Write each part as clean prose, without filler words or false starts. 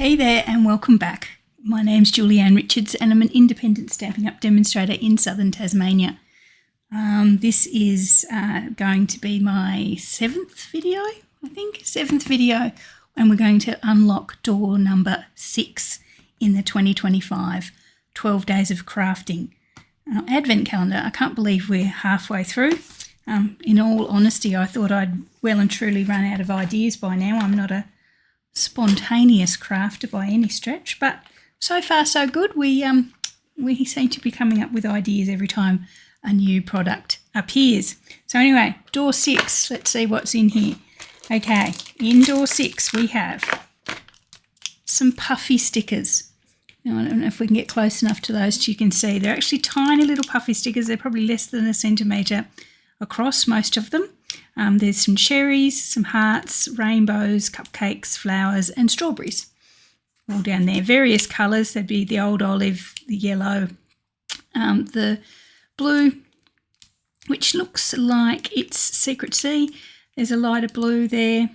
Hey there and welcome back. My name's Julianne Richards and I'm an independent Stampin' Up! Demonstrator in southern Tasmania. This is going to be my seventh video, and we're going to unlock door number 6 in the 2025 12 Days of Crafting Advent Calendar. I can't believe we're halfway through. In all honesty, I thought I'd well and truly run out of ideas by now. I'm not a spontaneous crafter by any stretch, but so far so good. We seem to be coming up with ideas every time a new product appears. So anyway, door 6, let's see what's in here. Okay, in door 6 we have some puffy stickers. Now, I don't know if we can get close enough to those so you can see. They're actually tiny little puffy stickers. They're probably less than a centimetre across, most of them. There's some cherries, some hearts, rainbows, cupcakes, flowers and strawberries all down there. Various colours. There'd be the old olive, the yellow, the blue, which looks like it's Secret Sea. There's a lighter blue there.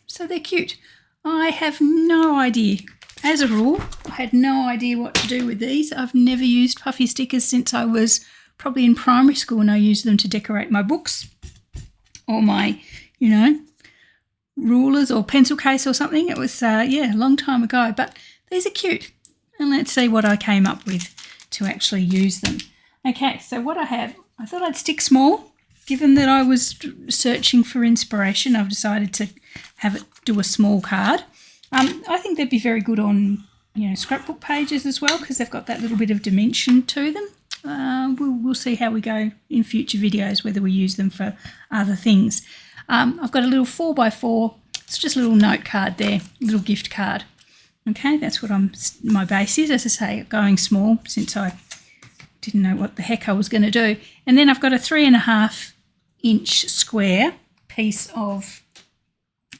So they're cute. I have no idea. As a rule, I had no idea what to do with these. I've never used puffy stickers since I was probably in primary school, and I used them to decorate my books or my, rulers or pencil case or something. It was, a long time ago, but these are cute. And let's see what I came up with to actually use them. Okay, so what I have, I thought I'd stick small. Given that I was searching for inspiration, I've decided to have it do a small card. I think they'd be very good on, scrapbook pages as well, because they've got that little bit of dimension to them. We'll see how we go in future videos, whether we use them for other things. I've got a little 4x4. It's just a little note card there, a little gift card. Okay, that's what my base is. As I say, going small since I didn't know what the heck I was going to do. And then I've got a 3.5-inch square piece of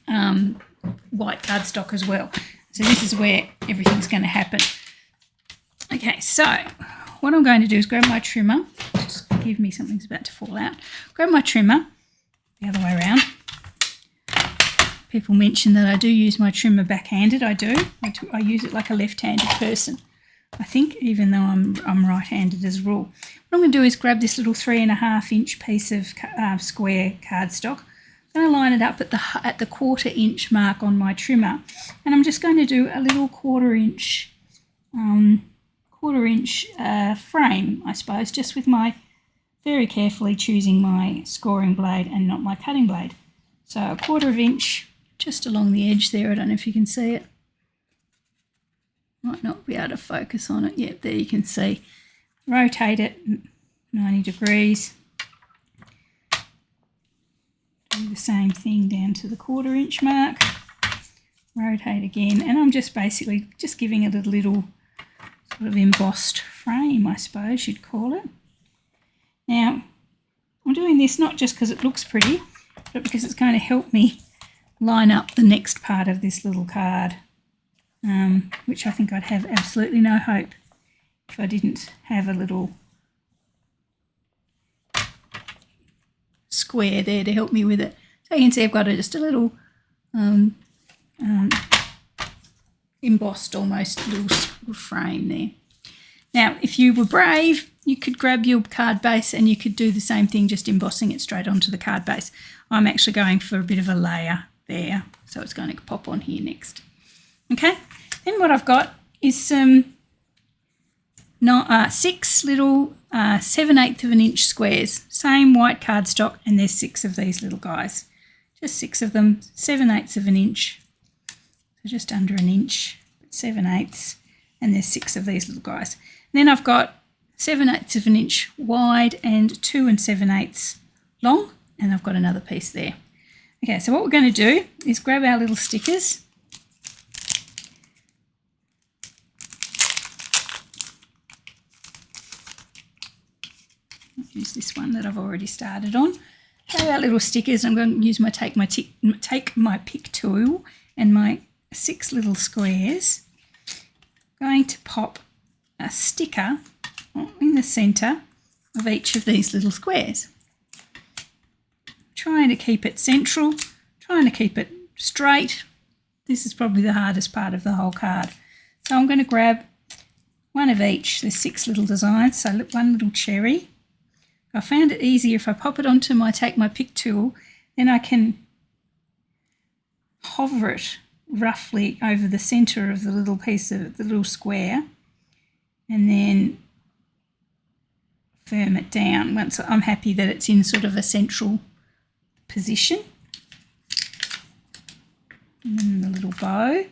white cardstock as well. So this is where everything's going to happen. Okay, so what I'm going to do is grab my trimmer. Just forgive me, something's about to fall out. Grab my trimmer, the other way around. People mention that I do use my trimmer backhanded. I do. I use it like a left-handed person, I think, even though I'm right-handed as a rule. What I'm going to do is grab this little 3.5-inch piece of square cardstock. I'm going to line it up at the 1/4-inch mark on my trimmer, and I'm just going to do a little 1/4-inch frame, I suppose, just with my very carefully choosing my scoring blade and not my cutting blade. So a 1/4 inch just along the edge there. I don't know if you can see it. Might not be able to focus on it. Yep, there you can see. Rotate it 90 degrees. Do the same thing down to the 1/4 inch mark. Rotate again, and I'm just basically just giving it a little sort of embossed frame, I suppose you'd call it. Now, I'm doing this not just because it looks pretty, but because it's going to help me line up the next part of this little card, which I think I'd have absolutely no hope if I didn't have a little square there to help me with it. So you can see I've got just a little embossed almost little frame there. Now, if you were brave, you could grab your card base and you could do the same thing, just embossing it straight onto the card base. I'm actually going for a bit of a layer there, so it's going to pop on here next. Okay, then what I've got is some 6 little 7/8 of an inch squares, same white cardstock, and there's 6 of these little guys. Just 6 of them, 7/8 of an inch, so just under an inch, 7/8, and there's 6 of these little guys. And then I've got 7/8 of an inch wide and 2 7/8 long, and I've got another piece there. Okay, so what we're going to do is grab our little stickers. I'll use this one that I've already started on. Grab our little stickers. I'm going to use my take my pick tool and my 6 little squares. I'm going to pop a sticker in the centre of each of these little squares. Trying to keep it central, trying to keep it straight, this is probably the hardest part of the whole card. So I'm going to grab one of each. There's 6 little designs, so one little cherry. I found it easier if I pop it onto take my pick tool, then I can hover it roughly over the centre of the little piece of the little square and then firm it down once I'm happy that it's in sort of a central position. And then the little bow.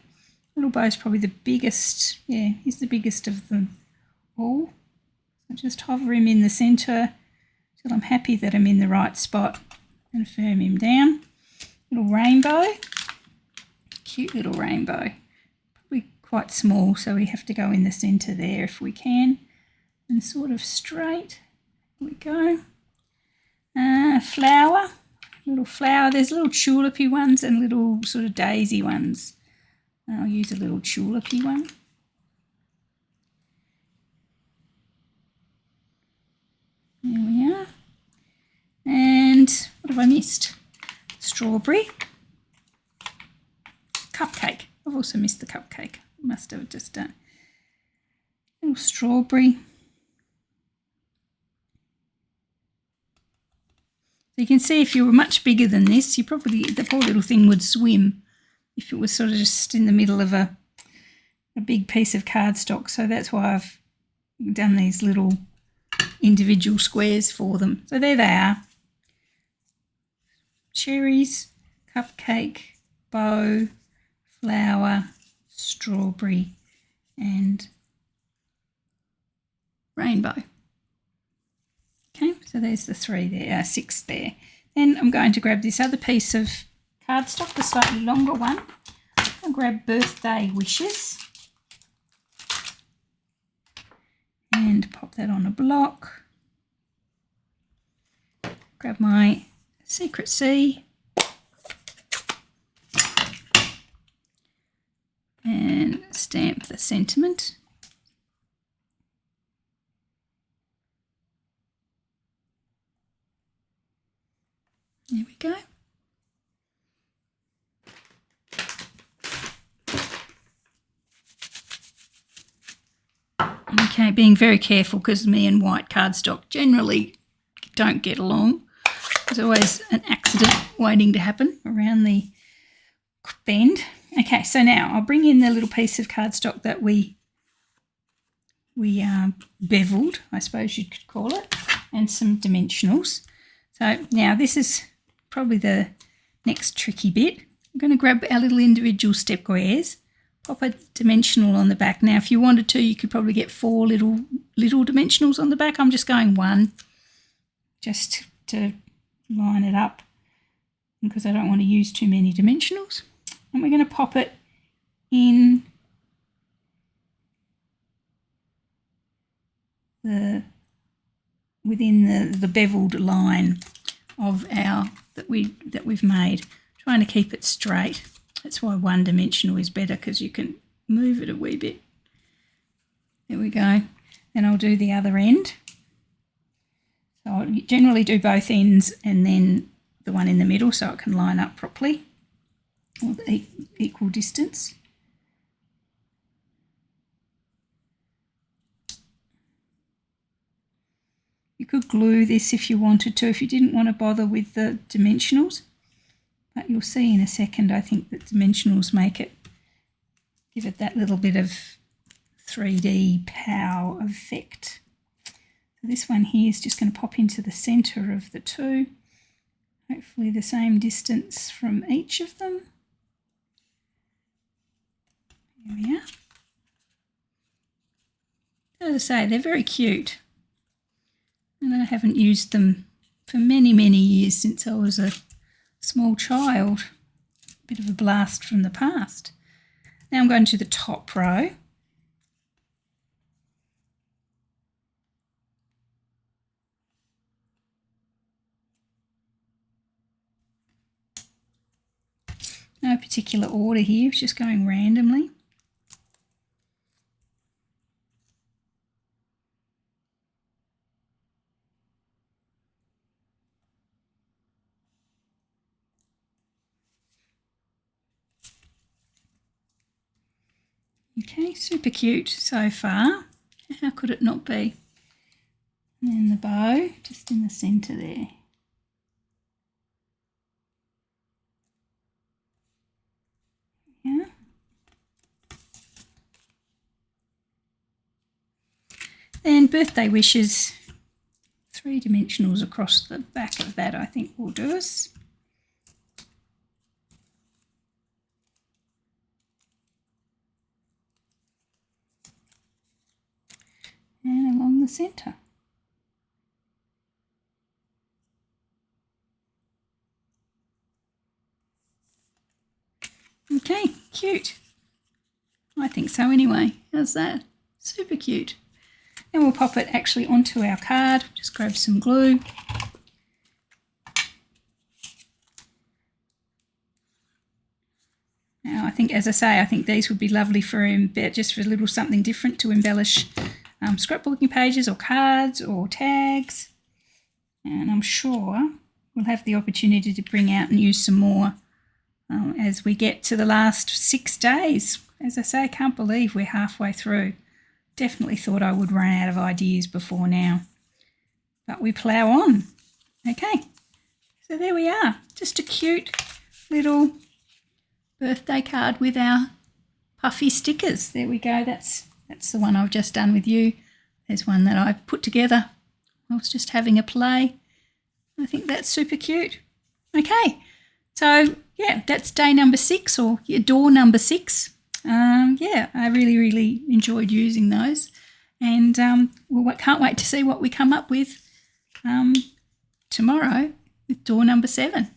The little bow is probably the biggest, yeah, he's the biggest of them all. So just hover him in the centre till I'm happy that I'm in the right spot and firm him down. Little rainbow, cute little rainbow. Probably quite small, so we have to go in the centre there if we can. And sort of straight, here we go. Flower, little flower. There's little tulipy ones and little sort of daisy ones. I'll use a little tulipy one. There we are. And what have I missed? Strawberry. Cupcake. I've also missed the cupcake. Must have just done. Little strawberry. So you can see if you were much bigger than this, the poor little thing would swim if it was sort of just in the middle of a big piece of cardstock. So that's why I've done these little individual squares for them. So there they are. Cherries, cupcake, bow, flower, strawberry and rainbow. Okay, so there's the 6 there. Then I'm going to grab this other piece of cardstock, the slightly longer one. I'll grab birthday wishes and pop that on a block. Grab my Secret C and stamp the sentiment. There we go. Okay, being very careful because me and white cardstock generally don't get along. There's always an accident waiting to happen around the bend. Okay, so now I'll bring in the little piece of cardstock that we beveled, I suppose you could call it, and some dimensionals. So now this is probably the next tricky bit. I'm going to grab our little individual step squares, pop a dimensional on the back. Now if you wanted to, you could probably get 4 little dimensionals on the back. I'm just going 1 just to line it up because I don't want to use too many dimensionals. And we're going to pop it in within the beveled line of that we've made, trying to keep it straight. That's why 1 dimensional is better because you can move it a wee bit. There we go. Then I'll do the other end. So I generally do both ends and then the one in the middle so it can line up properly, or the equal distance. You could glue this if you wanted to, if you didn't want to bother with the dimensionals. But you'll see in a second, I think that dimensionals give it that little bit of 3D pow effect. So this one here is just going to pop into the centre of the 2. Hopefully the same distance from each of them. Here we are. As I say, they're very cute. And I haven't used them for many, many years since I was a small child. A bit of a blast from the past. Now I'm going to the top row. No particular order here, it's just going randomly. Okay, super cute so far. How could it not be? And then the bow just in the centre there. Yeah. Then birthday wishes, 3-dimensionals across the back of that I think will do us. And along the centre. Okay, cute. I think so anyway. How's that? Super cute. And we'll pop it actually onto our card. Just grab some glue. Now I think, as I say, I think these would be lovely for just for a little something different to embellish scrapbooking pages or cards or tags. And I'm sure we'll have the opportunity to bring out and use some more as we get to the last 6 days. As I say, I can't believe we're halfway through. Definitely thought I would run out of ideas before now. But we plough on. Okay, so there we are. Just a cute little birthday card with our puffy stickers. There we go. That's the one I've just done with you. There's one that I put together. I was just having a play. I think that's super cute. Okay, so yeah, that's day number 6 or door number 6. Yeah, I really enjoyed using those, and can't wait to see what we come up with tomorrow with door number 7.